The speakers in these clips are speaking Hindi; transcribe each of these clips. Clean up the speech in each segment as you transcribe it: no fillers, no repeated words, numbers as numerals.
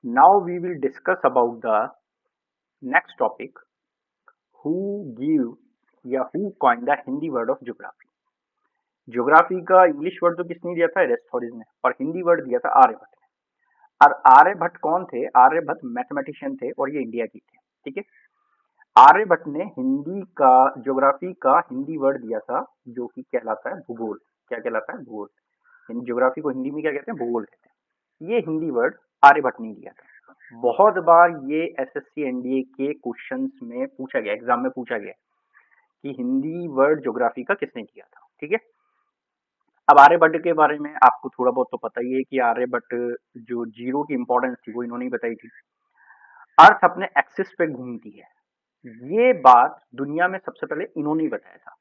Now we will discuss about the next topic, who give या who coined the Hindi word of geography. Geography का इंग्लिश वर्ड तो किसने दिया था? एरिस्टोटल ने। और हिंदी वर्ड दिया था आर्यभट्ट ने। और आर्यभट्ट कौन थे? आर्यभट्ट मैथमेटिशियन थे और ये इंडिया की थे। ठीक है। आर्यभट्ट ने हिंदी का ज्योग्राफी का हिंदी वर्ड दिया था, जो कि कहलाता है भूगोल। क्या कहलाता है? भूगोल। यानी ज्योग्राफी को हिंदी में क्या कहते हैं? भूगोल कहते हैं। ये हिंदी वर्ड आर्यभट्ट ने दिया था। बहुत बार ये एसएससी एनडीए के क्वेश्चंस में पूछा गया, एग्जाम में पूछा गया कि हिंदी वर्ड ज्योग्राफी का किसने दिया था। ठीक है। अब आर्यभट्ट के बारे में आपको थोड़ा बहुत तो पता ही है कि आर्यभट्ट जो जीरो की इंपॉर्टेंस थी वो इन्होंने ही बताई थी। अर्थ अपने एक्सिस पे घूमती है, ये बात दुनिया में सबसे पहले इन्होंने ही बताया था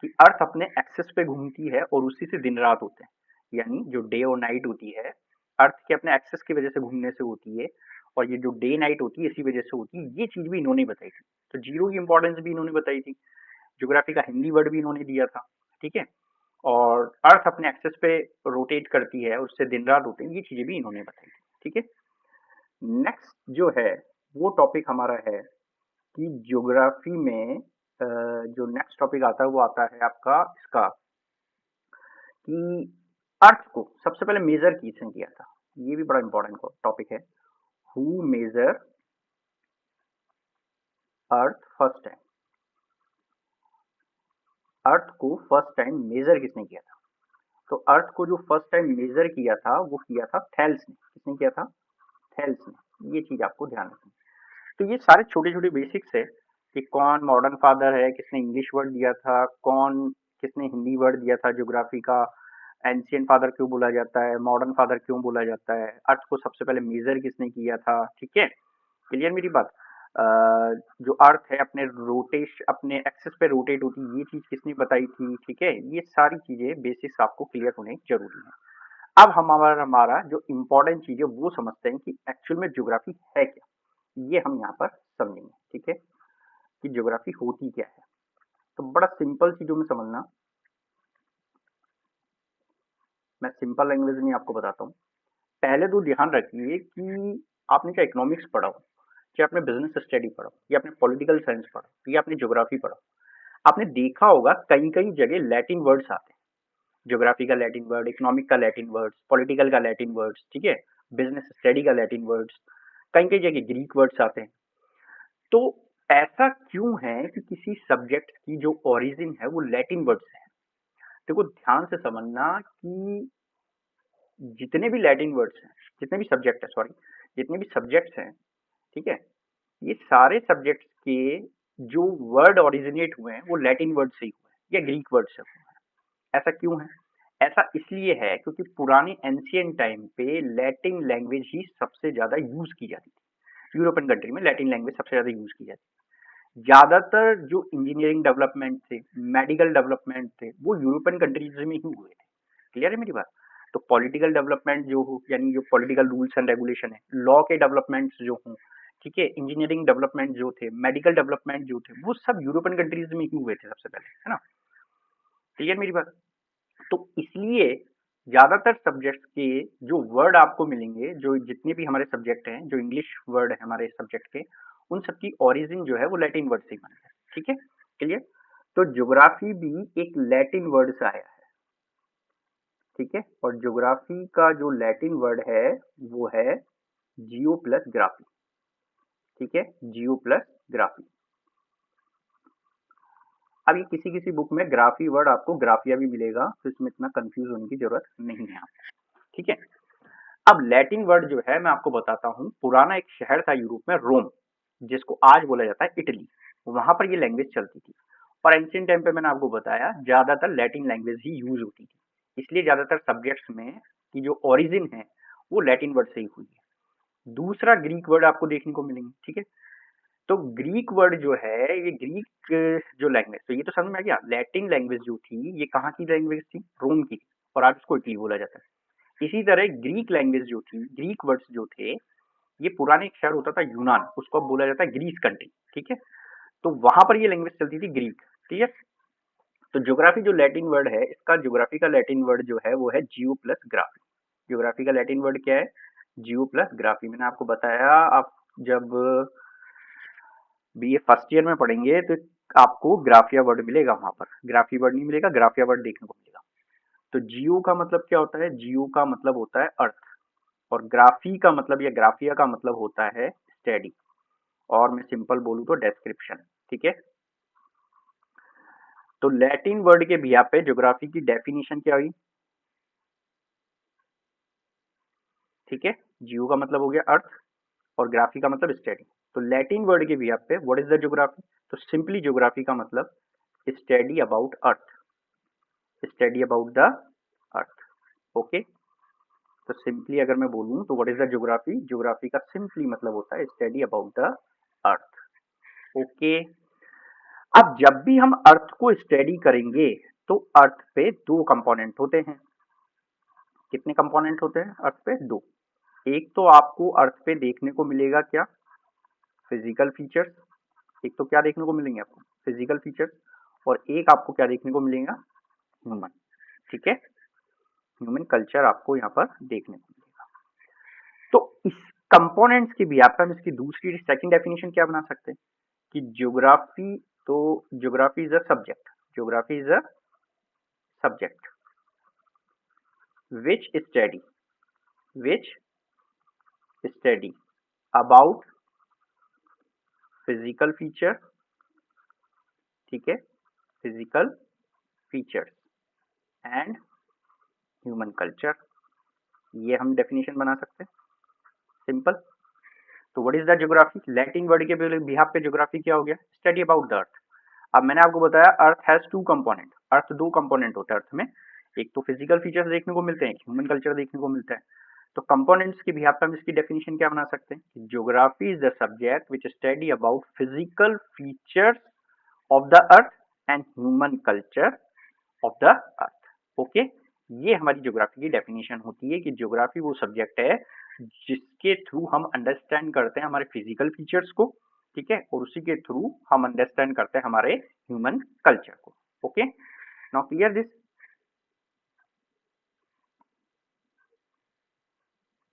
कि अर्थ अपने एक्सिस पे घूमती है और उसी से दिन रात होते हैं। यानी जो डे और नाइट होती है, अर्थ के अपने एक्सिस की वजह से घूमने से होती है, और ये जो डे नाइट होती है इसी वजह से होती है। ये चीज भी इन्होंने बताई थी। तो जीरो की इंपॉर्टेंस भी इन्होंने बताई थी। ज्योग्राफी का हिंदी वर्ड भी इन्होंने दिया था। ठीक है। और अर्थ अपने एक्सिस पे रोटेट करती है, उससे दिन रात होते हैं, ये चीजें भी इन्होंने बताई थी। ठीक है। नेक्स्ट जो है वो टॉपिक हमारा है कि ज्योग्राफी में जो नेक्स्ट टॉपिक आता है वो आता है आपका इसका, कि अर्थ को सबसे पहले मेजर किसने किया था। ये भी बड़ा इंपॉर्टेंट टॉपिक है। Who major earth first time. Earth को फर्स्ट टाइम मेजर किसने किया था? तो अर्थ को जो फर्स्ट टाइम मेजर किया था वो किया था थेल्स ने। किसने किया था? थेल्स ने। ये चीज आपको ध्यान रखनी। तो ये सारे छोटे छोटे बेसिक्स है कि कौन मॉडर्न फादर है, किसने इंग्लिश वर्ड दिया था, कौन किसने हिंदी वर्ड दिया था ज्योग्राफी का, एंशियंट फादर क्यों बोला जाता है, मॉडर्न फादर क्यों बोला जाता है, अर्थ को सबसे पहले मेजर किसने किया था। ठीक है। क्लियर मेरी बात? अ, जो अर्थ है अपने अपने एक्सिस पे रोटेट होती है, ये चीज किसने बताई थी। ठीक है। ये सारी चीजें बेसिक्स आपको क्लियर होने जरूरी है। अब हमारा हमारा जो इम्पोर्टेंट चीज है वो समझते हैं कि एक्चुअल में ज्योग्राफी है क्या। ये हम यहाँ पर समझेंगे। ठीक है। कि ज्योग्राफी होती क्या है। तो बड़ा सिंपल चीजों में समझना, मैं सिंपल लैंग्वेज में आपको बताता हूँ। पहले तो ध्यान रखिए कि आपने चाहे इकोनॉमिक्स पढ़ा हो, चाहे आपने बिजनेस स्टडी पढ़ा हो, या आपने पॉलिटिकल साइंस पढ़ा हो, या आपने ज्योग्राफी पढ़ा हो, आपने देखा होगा कई कई जगह लैटिन वर्ड्स आते हैं। ज्योग्राफी का लैटिन वर्ड, इकोनॉमिक का लैटिन वर्ड्स, पॉलिटिकल का लैटिन वर्ड्स। ठीक है। बिजनेस स्टडी का लैटिन वर्ड्स, कई कई जगह ग्रीक वर्ड्स आते हैं। तो ऐसा क्यों है कि किसी सब्जेक्ट की जो ओरिजिन है वो लैटिन वर्ड से है? देखो ध्यान से समझना कि जितने भी लैटिन वर्ड्स हैं, जितने भी सब्जेक्ट है, सॉरी, जितने भी सब्जेक्ट्स हैं, ठीक है, ये सारे सब्जेक्ट्स के जो वर्ड ओरिजिनेट हुए हैं वो लैटिन वर्ड से ही हुए हैं या ग्रीक वर्ड से हुए हैं। ऐसा क्यों है? ऐसा इसलिए है क्योंकि पुराने एंशियंट टाइम पे लैटिन लैंग्वेज ही सबसे ज्यादा यूज की जाती थी। यूरोपियन कंट्री में लैटिन लैंग्वेज सबसे ज्यादा यूज की जाती थी। ज्यादातर जो इंजीनियरिंग डेवलपमेंट थे, मेडिकल डेवलपमेंट थे, वो यूरोपियन कंट्रीज में ही हुए थे। क्लियर है मेरी बात? तो पॉलिटिकल डेवलपमेंट जो हो, यानी जो पॉलिटिकल रूल्स एंड रेगुलेशन है, लॉ के डेवलपमेंट्स जो हों, ठीक है, इंजीनियरिंग डेवलपमेंट जो थे, मेडिकल डेवलपमेंट जो थे, वो सब यूरोपियन कंट्रीज में ही हुए थे सबसे पहले, है ना? क्लियर मेरी बात? तो इसलिए ज्यादातर सब्जेक्ट्स के जो वर्ड आपको मिलेंगे, जो जितने भी हमारे सब्जेक्ट हैं, जो इंग्लिश वर्ड है हमारे सब्जेक्ट के, उन सबकी ओरिजिन जो है वो लैटिन वर्ड से ही बना है। ठीक है। क्लियर? तो ज्योग्राफी भी एक लैटिन वर्ड से आया है। ठीक है। और ज्योग्राफी का जो लैटिन वर्ड है वो है जियो प्लस ग्राफी। ठीक है। जियो प्लस ग्राफी। अब ये किसी किसी बुक में ग्राफी वर्ड आपको ग्राफिया भी मिलेगा, तो इसमें इतना कंफ्यूज होने की जरूरत नहीं है आपको। ठीक है। अब लैटिन वर्ड जो है मैं आपको बताता हूँ। पुराना एक शहर था यूरोप में, रोम, जिसको आज बोला जाता है इटली। वहां पर ये लैंग्वेज चलती थी। और एंशियंट टाइम पे मैंने आपको बताया ज्यादातर लैटिन लैंग्वेज ही यूज होती थी। इसलिए ज्यादातर सब्जेक्ट्स में की जो ओरिजिन है वो लैटिन वर्ड से ही हुई है। दूसरा ग्रीक वर्ड आपको देखने को मिलेंगे। ठीक है। तो ग्रीक वर्ड जो है, ये ग्रीक जो लैंग्वेज, तो ये तो समझ में आ गया। लैटिन लैंग्वेज जो थी ये कहाँ की लैंग्वेज थी? रोम की थी। और आज उसको इटली बोला जाता है। इसी तरह ग्रीक लैंग्वेज जो थी, ग्रीक वर्ड्स जो थे, ये पुराने एक शहर होता था यूनान, उसको अब बोला जाता है ग्रीस कंट्री। ठीक है। तो वहां पर ये लैंग्वेज चलती थी ग्रीक। ठीक है। तो ज्योग्राफी जो लैटिन वर्ड है, इसका ज्योग्राफी का लैटिन वर्ड जो है वो है जियो प्लस ग्राफी। ज्योग्राफी का लैटिन वर्ड क्या है? जियो प्लस ग्राफी। मैंने आपको बताया, आप जब बीए फर्स्ट ईयर में पढ़ेंगे तो आपको ग्राफिया वर्ड मिलेगा, वहां पर ग्राफी वर्ड नहीं मिलेगा, ग्राफिया वर्ड देखने को मिलेगा। तो जियो का मतलब क्या होता है? जियो का मतलब होता है अर्थ, और ग्राफी का मतलब या ग्राफिया का मतलब होता है स्टडी, और मैं सिंपल बोलूँ तो डेस्क्रिप्शन। ठीक है, तो लैटिन वर्ड के बिहाफ पे ज्योग्राफी की डेफिनेशन क्या हुई? ठीक है, जियो का मतलब हो गया अर्थ और ग्राफी का मतलब स्टडी। तो लैटिन वर्ड के बिहाफ पे व्हाट इज द ज्योग्राफी? तो सिंपली ज्योग्राफी का मतलब study about earth, study about the earth. Okay, तो सिंपली अगर मैं बोलूं तो what is the geography? Geography का सिंपली मतलब होता है study about the earth. Okay, अब जब भी हम अर्थ को स्टडी करेंगे तो अर्थ पे दो कंपोनेंट होते हैं। कितने कंपोनेंट होते हैं अर्थ पे? दो। एक तो आपको अर्थ पे देखने को मिलेगा क्या? Physical features. एक तो क्या देखने को मिलेंगे आपको? Physical features. और एक आपको क्या देखने को मिलेगा? ह्यूमन। ठीक है, ह्यूमन कल्चर आपको यहाँ पर देखने को मिलेगा। तो इस कंपोनेंट्स की भी आपका हम इसकी दूसरी सेकंड डेफिनेशन क्या बना सकते हैं कि ज्योग्राफी, तो geography is a subject, geography is a subject which study, which study about physical feature। ठीक है, physical features and human culture, ये हम डेफिनेशन बना सकते हैं सिंपल। तो what is the geography? Latin word के बिहाफ पे ज्योग्राफी क्या हो गया? Study about the earth. अब मैंने आपको बताया अर्थ हैज टू कंपोनेंट, अर्थ दो कंपोनेंट होता है अर्थ में, एक तो फिजिकल फीचर्स देखने को मिलते हैं, एक ह्यूमन कल्चर देखने को मिलता है। तो कंपोनेंट्स के बिहाफ पे हम इसकी डेफिनेशन क्या बना सकते हैं? Geography is the subject which study about physical features of the earth and human culture of the earth. Okay, ये हमारी ज्योग्राफी की डेफिनेशन होती है कि ज्योग्राफी वो सब्जेक्ट है जिसके थ्रू हम अंडरस्टैंड करते हैं हमारे फिजिकल फीचर्स को। ठीक है, और उसी के थ्रू हम अंडरस्टैंड करते हैं हमारे ह्यूमन कल्चर को। Okay, now clear this?